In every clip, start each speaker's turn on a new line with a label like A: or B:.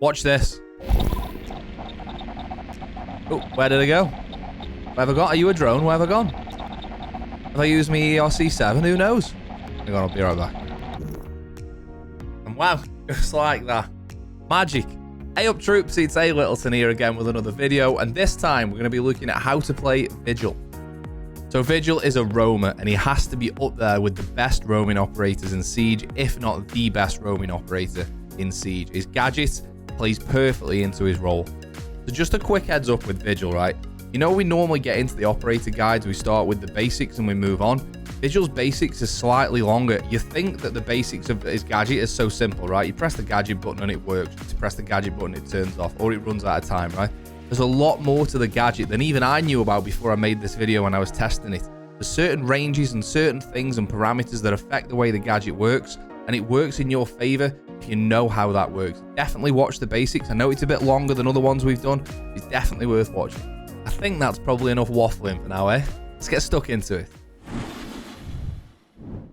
A: Watch this. Oh, where did I go? Where have I gone? Are you a drone? Where have I gone? Have I used my ERC7? Who knows? Hang on, I'll be right back. And wow, just like that. Magic. Hey up troops, it's A Littleton here again with another video, and this time we're going to be looking at how to play Vigil. So Vigil is a roamer, and he has to be up there with the best roaming operators in Siege, if not the best roaming operator in Siege. His gadget plays perfectly into his role. So just a quick heads up with Vigil, right? You know, we normally get into the operator guides, we start with the basics and we move on. Vigil's basics is slightly longer. You think that the basics of his gadget is so simple, right? You press the gadget button and it works. You press the gadget button, it turns off, or it runs out of time, right? There's a lot more to the gadget than even I knew about before I made this video when I was testing it. There's certain ranges and certain things and parameters that affect the way the gadget works, and it works in your favor if you know how that works. Definitely watch the basics. I know it's a bit longer than other ones we've done. It's definitely worth watching. I think that's probably enough waffling for now, eh? Let's get stuck into it.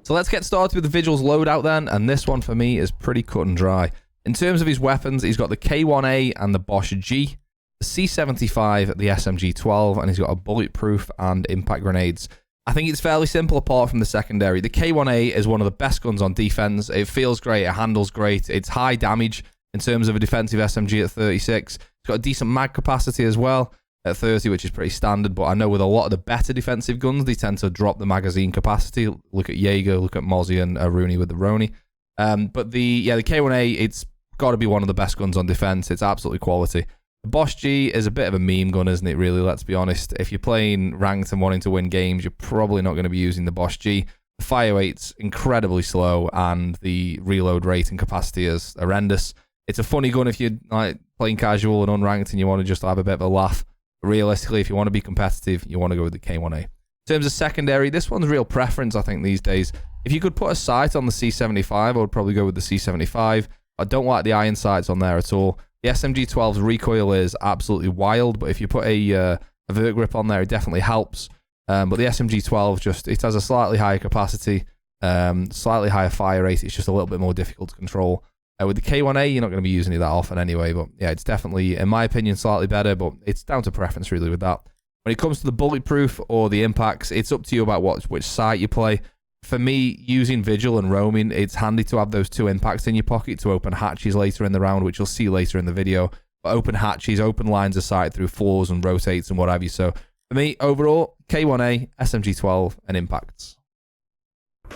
A: So let's get started with the Vigil's loadout then, and this one for me is pretty cut and dry. In terms of his weapons, he's got the K1A and the Bosch G, the C75, the SMG-12, and he's got a bulletproof and impact grenades. I think it's fairly simple apart from the secondary. The K1A is one of the best guns on defense. It feels great, it handles great, it's high damage in terms of a defensive SMG at 36. It's got a decent mag capacity as well at 30, which is pretty standard, but I know with a lot of the better defensive guns, they tend to drop the magazine capacity. Look at Jaeger, look at Mozzie and Rooney with the Roni. But the K1A, it's got to be one of the best guns on defense. It's absolutely quality. The Bosch G is a bit of a meme gun, isn't it, really? Let's be honest. If you're playing ranked and wanting to win games, you're probably not going to be using the Bosch G. The fire rate's incredibly slow, and the reload rate and capacity is horrendous. It's a funny gun if you're like playing casual and unranked and you want to just have a bit of a laugh. Realistically, if you want to be competitive, you want to go with the K1A. In terms of secondary, this one's real preference, I think, these days. If you could put a sight on the C75, I would probably go with the C75. I don't like the iron sights on there at all. The SMG-12's recoil is absolutely wild, but if you put a vert grip on there, it definitely helps. But the SMG-12, just it has a slightly higher capacity, slightly higher fire rate. It's just a little bit more difficult to control. With the K1A, you're not going to be using it that often anyway, but yeah, it's definitely, in my opinion, slightly better, but it's down to preference really with that. When it comes to the bulletproof or the impacts, it's up to you about which site you play. For me, using Vigil and roaming, it's handy to have those two impacts in your pocket to open hatches later in the round, which you'll see later in the video. But open hatches, open lines of sight through floors and rotates and what have you. So for me, overall, K1A, SMG-12, and impacts.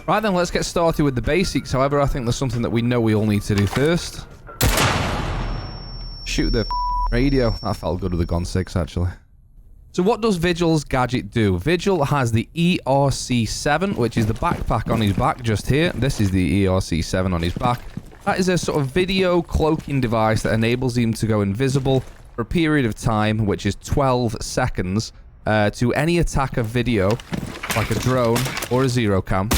A: Right then, let's get started with the basics. However, I think there's something that we know we all need to do first. Shoot the radio. That felt good with the Gon 6, actually. So what does Vigil's gadget do? Vigil has the ERC7, which is the backpack on his back just here. This is the ERC7 on his back. That is a sort of video cloaking device that enables him to go invisible for a period of time, which is 12 seconds, to any attack of video, like a drone or a zero cam.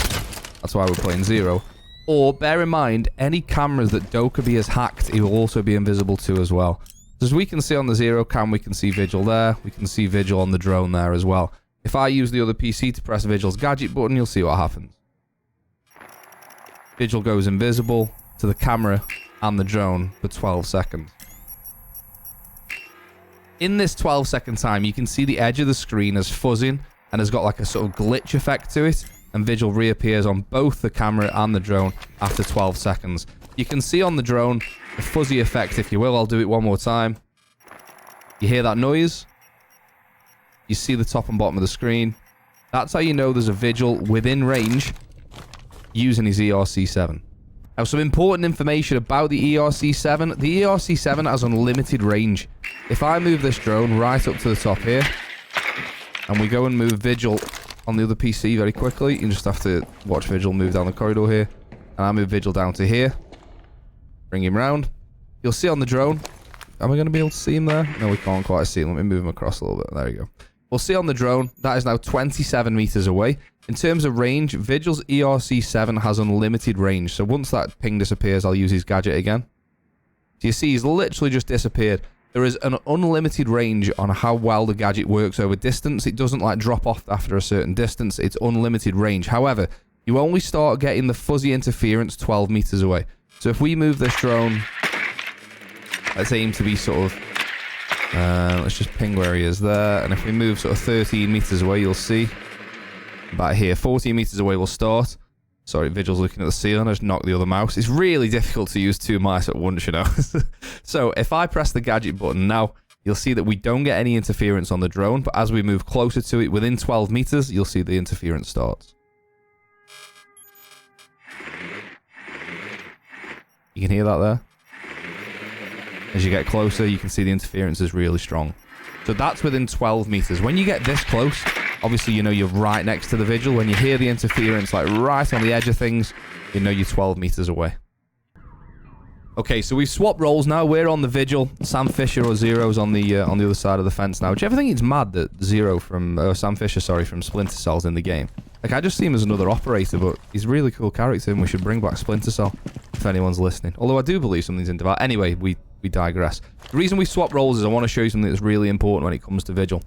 A: That's why we're playing zero. Or, bear in mind, any cameras that Dokkaebi has hacked, he will also be invisible to as well. So as we can see on the zero cam, we can see Vigil there. We can see Vigil on the drone there as well. If I use the other PC to press Vigil's gadget button, you'll see what happens. Vigil goes invisible to the camera and the drone for 12 seconds. In this 12-second time, you can see the edge of the screen is fuzzing and has got like a sort of glitch effect to it. And Vigil reappears on both the camera and the drone after 12 seconds. You can see on the drone the fuzzy effect, if you will. I'll do it one more time. You hear that noise? You see the top and bottom of the screen. That's how you know there's a Vigil within range using his ERC7. Now, some important information about the ERC7. The ERC7 has unlimited range. If I move this drone right up to the top here, and we go and move Vigil on the other PC very quickly, you just have to watch Vigil move down the corridor here. And I move Vigil down to here. Bring him round. You'll see on the drone. Am I going to be able to see him there? No, we can't quite see him. Let me move him across a little bit. There you go. We'll see on the drone. That is now 27 meters away. In terms of range, Vigil's ERC7 has unlimited range. So once that ping disappears, I'll use his gadget again. So you see he's literally just disappeared. There is an unlimited range on how well the gadget works over distance. It doesn't like drop off after a certain distance. It's unlimited range. However, you only start getting the fuzzy interference 12 meters away. So if we move this drone Let's aim to be sort of... let's just ping where he is there. And if we move sort of 13 meters away, you'll see. About here. 14 meters away, we'll start. Sorry, Vigil's looking at the ceiling. I just knocked the other mouse. It's really difficult to use two mice at once, you know. So if I press the gadget button now, you'll see that we don't get any interference on the drone. But as we move closer to it, within 12 meters, you'll see the interference starts. You can hear that there? As you get closer, you can see the interference is really strong. So that's within 12 meters. When you get this close, obviously you know you're right next to the Vigil. When you hear the interference like right on the edge of things, you know you're 12 meters away. Okay, so we've swapped roles now. We're on the Vigil. Sam Fisher or Zero's on the other side of the fence now. Which I think it's mad that Zero from Sam Fisher, sorry, from Splinter Cell's in the game. Like, I just see him as another operator, but he's a really cool character, and we should bring back Splinter Cell if anyone's listening. Although I do believe something's in development. Anyway, we digress. The reason we swap roles is I want to show you something that's really important when it comes to Vigil.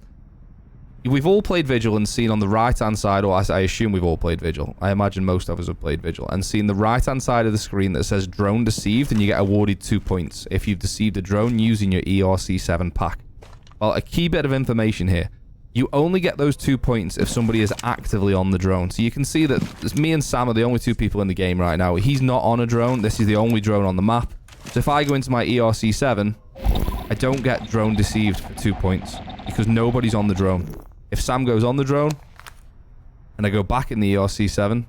A: We've all played Vigil and seen on the right-hand side, or I assume we've all played Vigil. I imagine most of us have played Vigil, and seen the right-hand side of the screen that says drone deceived, and you get awarded 2 points if you've deceived a drone using your ERC7 pack. Well, a key bit of information here. You only get those 2 points if somebody is actively on the drone. So you can see that me and Sam are the only two people in the game right now. He's not on a drone. This is the only drone on the map. So if I go into my ERC7, I don't get drone deceived for 2 points because nobody's on the drone. If Sam goes on the drone and I go back in the ERC7,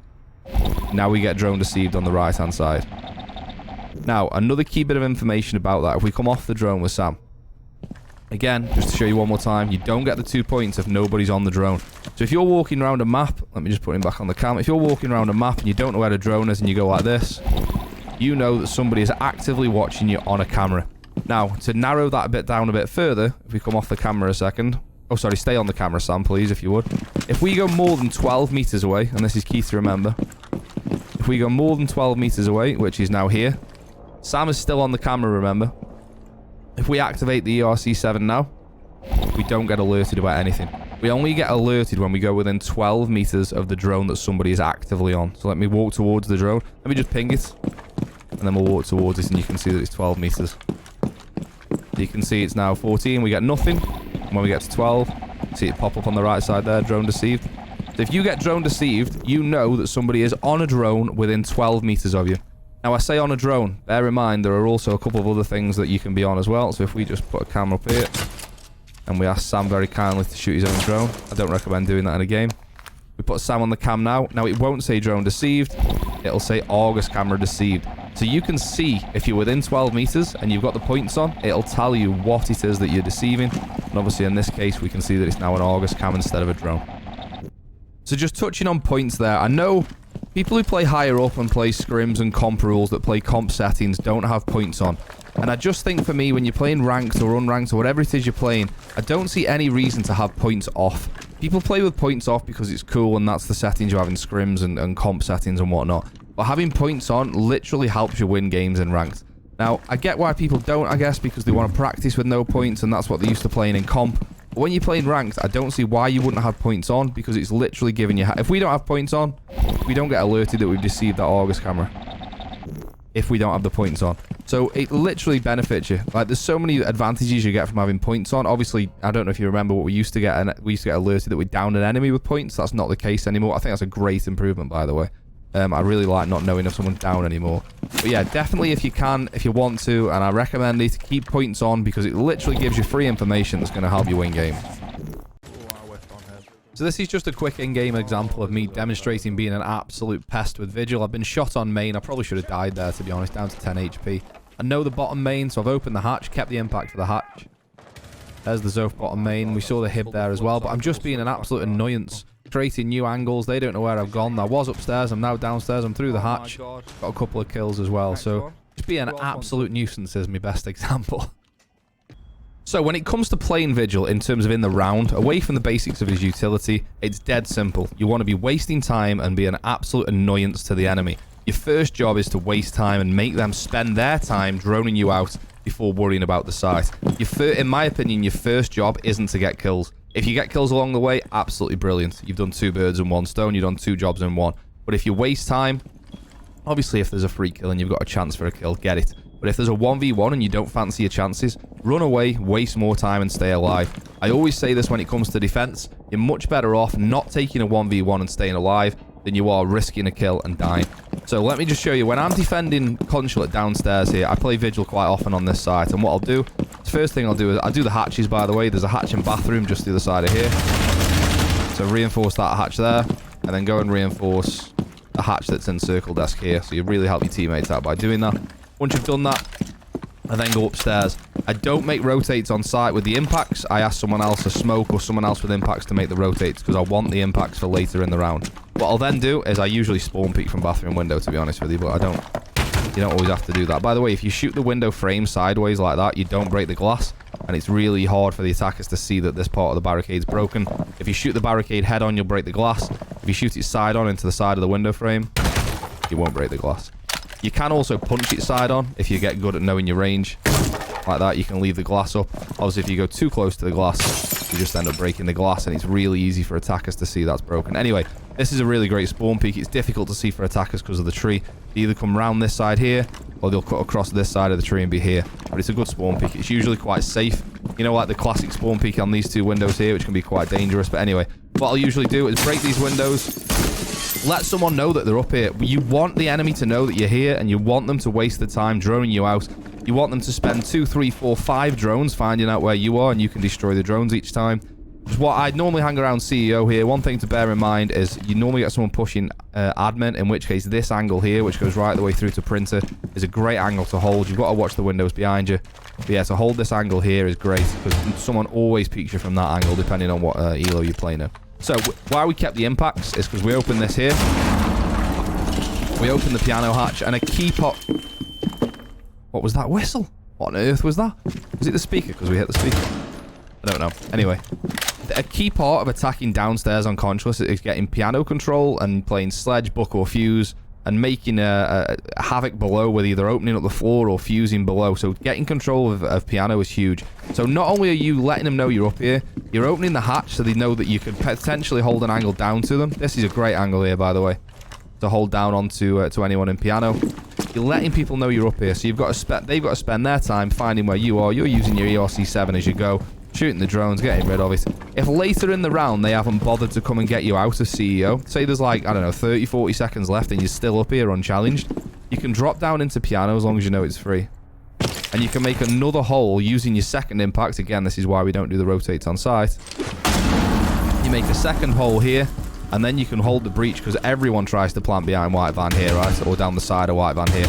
A: now we get drone deceived on the right-hand side. Now, another key bit of information about that. If we come off the drone with Sam, again, just to show you one more time, you don't get the 2 points if nobody's on the drone. So if you're walking around a map, let me just put him back on the cam. If you're walking around a map and you don't know where the drone is and you go like this, you know that somebody is actively watching you on a camera. Now, to narrow that a bit down a bit further, if we come off the camera a second... Oh, sorry, stay on the camera, Sam, please, if you would. If we go more than 12 meters away, and this is key to remember, if we go more than 12 meters away, which is now here, Sam is still on the camera, remember. If we activate the ERC7 now, we don't get alerted about anything. We only get alerted when we go within 12 meters of the drone that somebody is actively on. So let me walk towards the drone. Let me just ping it. And then we'll walk towards it and you can see that it's 12 meters. You can see it's now 14. We get nothing. And when we get to 12, see it pop up on the right side there, drone deceived. So if you get drone deceived, you know that somebody is on a drone within 12 meters of you. Now, I say on a drone. Bear in mind, there are also a couple of other things that you can be on as well. So if we just put a camera up here, and we ask Sam very kindly to shoot his own drone. I don't recommend doing that in a game. We put Sam on the cam now. Now, it won't say drone deceived. It'll say Argus camera deceived. So you can see if you're within 12 meters and you've got the points on, it'll tell you what it is that you're deceiving. And obviously, in this case, we can see that it's now an Argus cam instead of a drone. So just touching on points there, I know people who play higher up and play scrims and comp rules that play comp settings don't have points on. And I just think for me, when you're playing ranked or unranked or whatever it is you're playing, I don't see any reason to have points off. People play with points off because it's cool and that's the settings you have in scrims and comp settings and whatnot. But having points on literally helps you win games in ranked. Now, I get why people don't, I guess, because they want to practice with no points and that's what they're used to playing in comp. But when you're playing ranked, I don't see why you wouldn't have points on because it's literally giving you... If we don't have points on, we don't get alerted that we've deceived that Argus camera. If we don't have the points on. So it literally benefits you. Like, there's so many advantages you get from having points on. Obviously, I don't know if you remember what we used to get, and we used to get alerted that we downed an enemy with points. That's not the case anymore. I think that's a great improvement, by the way. I really like not knowing if someone's down anymore. But yeah, definitely if you can, if you want to, and I recommend it, keep points on because it literally gives you free information that's going to help you win games. So this is just a quick in-game example of me demonstrating being an absolute pest with Vigil. I've been shot on main. I probably should have died there, to be honest, down to 10 HP. I know the bottom main, so I've opened the hatch, kept the impact for the hatch. There's the Zoth bottom main. We saw the hib there as well, but I'm just being an absolute annoyance. Creating new angles. They don't know where I've gone. I was upstairs. I'm now downstairs. I'm through the hatch. Got a couple of kills as well. So just being an absolute nuisance is my best example. So when it comes to playing Vigil in terms of in the round, away from the basics of his utility, it's dead simple. You want to be wasting time and be an absolute annoyance to the enemy. Your first job is to waste time and make them spend their time droning you out before worrying about the site. In my opinion, your first job isn't to get kills. If you get kills along the way, absolutely brilliant. You've done 2 birds in 1 stone. You've done 2 jobs in 1. But if you waste time, obviously if there's a free kill and you've got a chance for a kill, get it. But if there's a 1v1 and you don't fancy your chances, run away, waste more time, and stay alive. I always say this when it comes to defense. You're much better off not taking a 1v1 and staying alive than you are risking a kill and dying. So let me just show you. When I'm defending Consulate downstairs here, I play Vigil quite often on this site. And what I'll do, the first thing I'll do is, I do the hatches, by the way. There's a hatch and bathroom just the other side of here. So reinforce that hatch there, and then go and reinforce the hatch that's in circle desk here. So you really help your teammates out by doing that. Once you've done that, I then go upstairs. I don't make rotates on site with the impacts. I ask someone else to smoke or someone else with impacts to make the rotates because I want the impacts for later in the round. What I'll then do is I usually spawn peek from bathroom window, to be honest with you, but you don't always have to do that. By the way, if you shoot the window frame sideways like that, you don't break the glass, and it's really hard for the attackers to see that this part of the barricade's broken. If you shoot the barricade head on, you'll break the glass. If you shoot it side on into the side of the window frame, you won't break the glass. You can also punch it side on if you get good at knowing your range. Like that, you can leave the glass up. Obviously, if you go too close to the glass, you just end up breaking the glass, and it's really easy for attackers to see that's broken. Anyway, this is a really great spawn peek. It's difficult to see for attackers because of the tree. They either come around this side here, or they'll cut across this side of the tree and be here. But it's a good spawn peek. It's usually quite safe. You know, like the classic spawn peek on these two windows here, which can be quite dangerous. But anyway, what I'll usually do is break these windows. Let someone know that they're up here. You want the enemy to know that you're here, and you want them to waste the time droning you out. You want them to spend 2, 3, 4, 5 drones finding out where you are, and you can destroy the drones each time. Just what I'd normally hang around CEO here. One thing to bear in mind is you normally get someone pushing admin, in which case this angle here, which goes right the way through to printer, is a great angle to hold. You've got to watch the windows behind you. But yeah, to hold this angle here is great, because someone always peeks you from that angle, depending on what elo you're playing in. So why we kept the impacts is because we open this here. We open the piano hatch, and a key pot... What was that whistle? What on earth was that? Was it the speaker? Because we hit the speaker. I don't know. Anyway, a key part of attacking downstairs on Conscious is getting piano control and playing sledge, book, or fuse, and making a havoc below with either opening up the floor or fusing below. So getting control of piano is huge. So not only are you letting them know you're up here, you're opening the hatch so they know that you could potentially hold an angle down to them. This is a great angle here, by the way, to hold down onto to anyone in piano. You're letting people know you're up here, so they've got to spend their time finding where you are. You're using your ERC7 as you go, shooting the drones, getting rid of it. If later in the round they haven't bothered to come and get you out of CEO, say there's like, I don't know, 30, 40 seconds left and you're still up here unchallenged, you can drop down into piano as long as you know it's free. And you can make another hole using your second impact. Again, this is why we don't do the rotates on site. You make a second hole here, and then you can hold the breach, because everyone tries to plant behind white van here, right? Or down the side of white van here.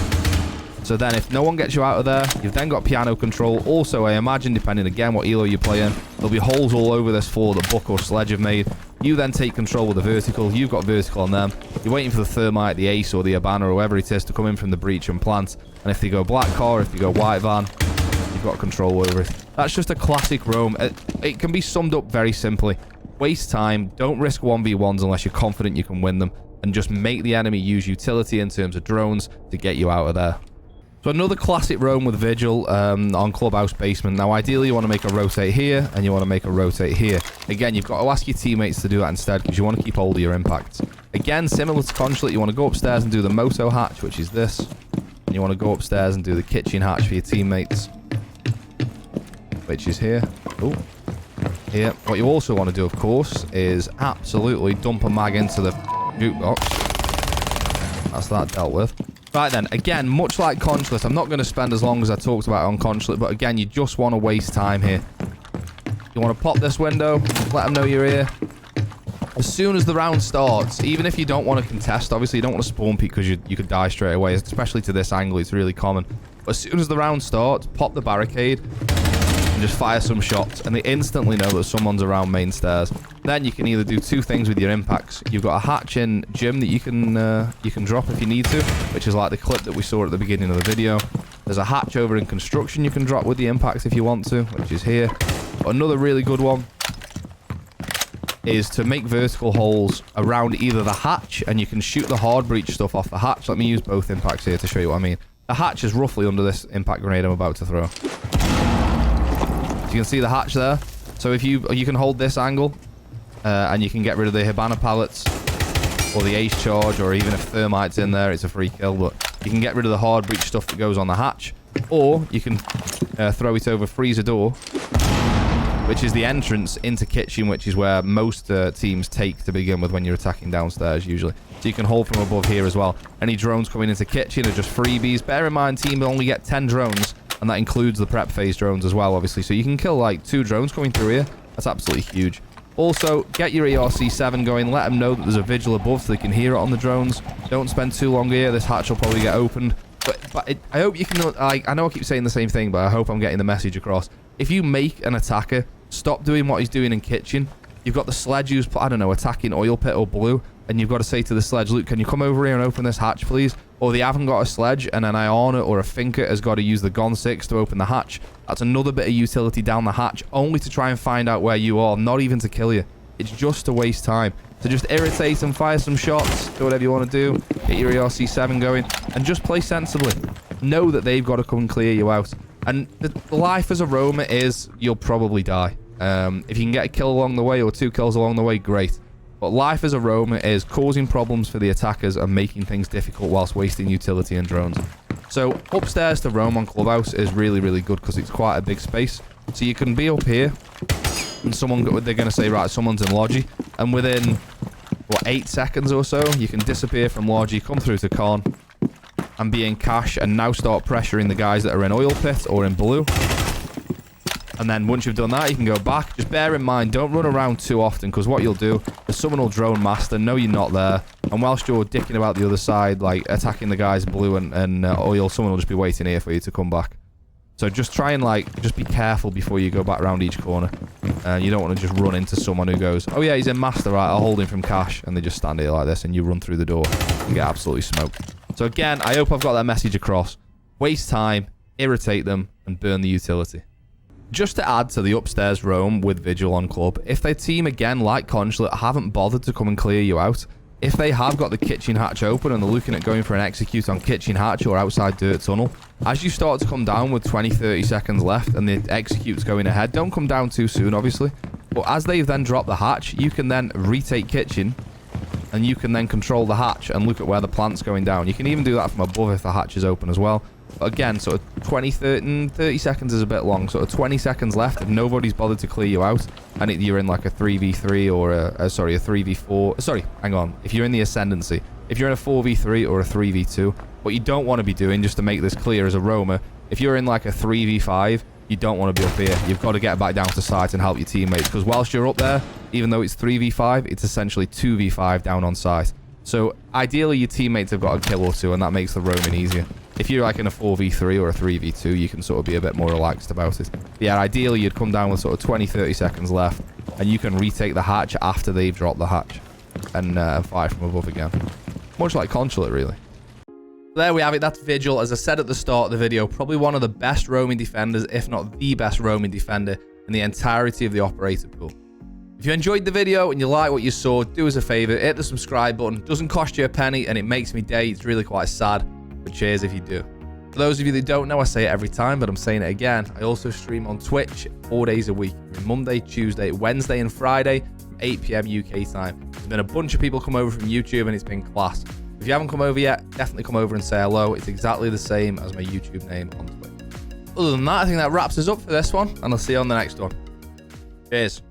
A: So then if no one gets you out of there, you've then got piano control. Also, I imagine, depending again what elo you're playing, there'll be holes all over this floor that Buck or Sledge have made. You then take control with the vertical. You've got vertical on them. You're waiting for the thermite, the ace, or the Habana, or whoever it is, to come in from the breach and plant. And if they go black car, if they go white van, you've got control over it. That's just a classic roam. It can be summed up very simply. Waste time. Don't risk 1v1s unless you're confident you can win them. And just make the enemy use utility in terms of drones to get you out of there. So another classic roam with Vigil on Clubhouse Basement. Now, ideally, you want to make a rotate here, and you want to make a rotate here. Again, you've got to ask your teammates to do that instead, because you want to keep hold of your impacts. Again, similar to Consulate, you want to go upstairs and do the moto hatch, which is this. And you want to go upstairs and do the kitchen hatch for your teammates, which is here. Oh, here. What you also want to do, of course, is absolutely dump a mag into the jukebox. That's that dealt with. Right then, again, much like Consulate, I'm not going to spend as long as I talked about on Consulate, but again, you just want to waste time here. You want to pop this window, let them know you're here. As soon as the round starts, even if you don't want to contest, obviously you don't want to spawn peek because you could die straight away, especially to this angle, it's really common. But as soon as the round starts, pop the barricade and just fire some shots, and they instantly know that someone's around main stairs. Then you can either do two things with your impacts. You've got a hatch in gym that you can drop if you need to, which is like the clip that we saw at the beginning of the video. There's a hatch over in construction you can drop with the impacts if you want to, which is here. But another really good one is to make vertical holes around either the hatch, and you can shoot the hard breach stuff off the hatch. Let me use both impacts here to show you what I mean. The hatch is roughly under this impact grenade I'm about to throw. So you can see the hatch there. So if you can hold this angle, and you can get rid of the Habana pallets or the ace charge, or even if thermite's in there, it's a free kill. But you can get rid of the hard breach stuff that goes on the hatch. Or you can throw it over freezer door, which is the entrance into kitchen, which is where most teams take to begin with when you're attacking downstairs usually. So you can hold from above here as well. Any drones coming into kitchen are just freebies. Bear in mind, team will only get 10 drones, and that includes the prep phase drones as well, obviously. So you can kill like 2 drones coming through here. That's absolutely huge. Also, get your ERC-7 going. Let them know that there's a vigil above so they can hear it on the drones. Don't spend too long here. This hatch will probably get opened. But I hope you can... I know I keep saying the same thing, but I hope I'm getting the message across. If you make an attacker stop doing what he's doing in kitchen, you've got the sledge who's, I don't know, attacking oil pit or blue, and you've got to say to the sledge, Luke, can you come over here and open this hatch, please? Or they haven't got a sledge, and an Iona or a Finker has got to use the Gon 6 to open the hatch. That's another bit of utility down the hatch, only to try and find out where you are, not even to kill you. It's just to waste time. So just irritate them, fire some shots, do whatever you want to do, get your ERC-7 going, and just play sensibly. Know that they've got to come and clear you out. And the life as a roamer is, you'll probably die. If you can get a kill along the way or 2 kills along the way, great. But life as a roamer is causing problems for the attackers and making things difficult whilst wasting utility and drones. So upstairs to roam on Clubhouse is really, really good because it's quite a big space. So you can be up here and they're going to say, right, someone's in Logi. And within, what, 8 seconds or so, you can disappear from Logi, come through to Con, and be in cash, and now start pressuring the guys that are in oil pit or in blue. And then once you've done that, you can go back. Just bear in mind, don't run around too often, because what you'll do is someone will drone master, know you're not there, and whilst you're dicking about the other side, like attacking the guys blue and oil, someone will just be waiting here for you to come back. So just try and just be careful before you go back around each corner. You don't want to just run into someone who goes, oh yeah, he's in master, right, I'll hold him from cash, and they just stand here like this, and you run through the door and get absolutely smoked. So again, I hope I've got that message across. Waste time, irritate them, and burn the utility. Just to add to the upstairs roam with Vigil on Club, if their team, again, like Consulate, haven't bothered to come and clear you out, if they have got the kitchen hatch open and they're looking at going for an execute on kitchen hatch or outside dirt tunnel, as you start to come down with 20-30 seconds left and the execute's going ahead, don't come down too soon, obviously. But as they've then dropped the hatch, you can then retake kitchen, and you can then control the hatch and look at where the plant's going down. You can even do that from above if the hatch is open as well. But again, sort of 30 seconds is a bit long. Sort of 20 seconds left if nobody's bothered to clear you out, and you're in like a 3v3 or a 3v4. Sorry, hang on. If you're in the ascendancy, if you're in a 4v3 or a 3v2, what you don't want to be doing, just to make this clear as a roamer, if you're in like a 3v5, you don't want to be up here. You've got to get back down to site and help your teammates, because whilst you're up there, even though it's 3v5, it's essentially 2v5 down on site. So ideally your teammates have got a kill or 2, and that makes the roaming easier. If you're like in a 4v3 or a 3v2, you can sort of be a bit more relaxed about it. But yeah, ideally you'd come down with sort of 20-30 seconds left, and you can retake the hatch after they've dropped the hatch and fire from above again. Much like Consulate, really. There we have it. That's Vigil. As I said at the start of the video, probably one of the best roaming defenders, if not the best roaming defender in the entirety of the operator pool. If you enjoyed the video and you like what you saw, do us a favor, hit the subscribe button. It doesn't cost you a penny and it makes me day. It's really quite sad, but cheers if you do. For those of you that don't know, I say it every time, but I'm saying it again. I also stream on Twitch 4 days a week, Monday, Tuesday, Wednesday and Friday from 8 PM UK time. There's been a bunch of people come over from YouTube and it's been class. If you haven't come over yet, definitely come over and say hello. It's exactly the same as my YouTube name on Twitch. Other than that, I think that wraps us up for this one, and I'll see you on the next one. Cheers.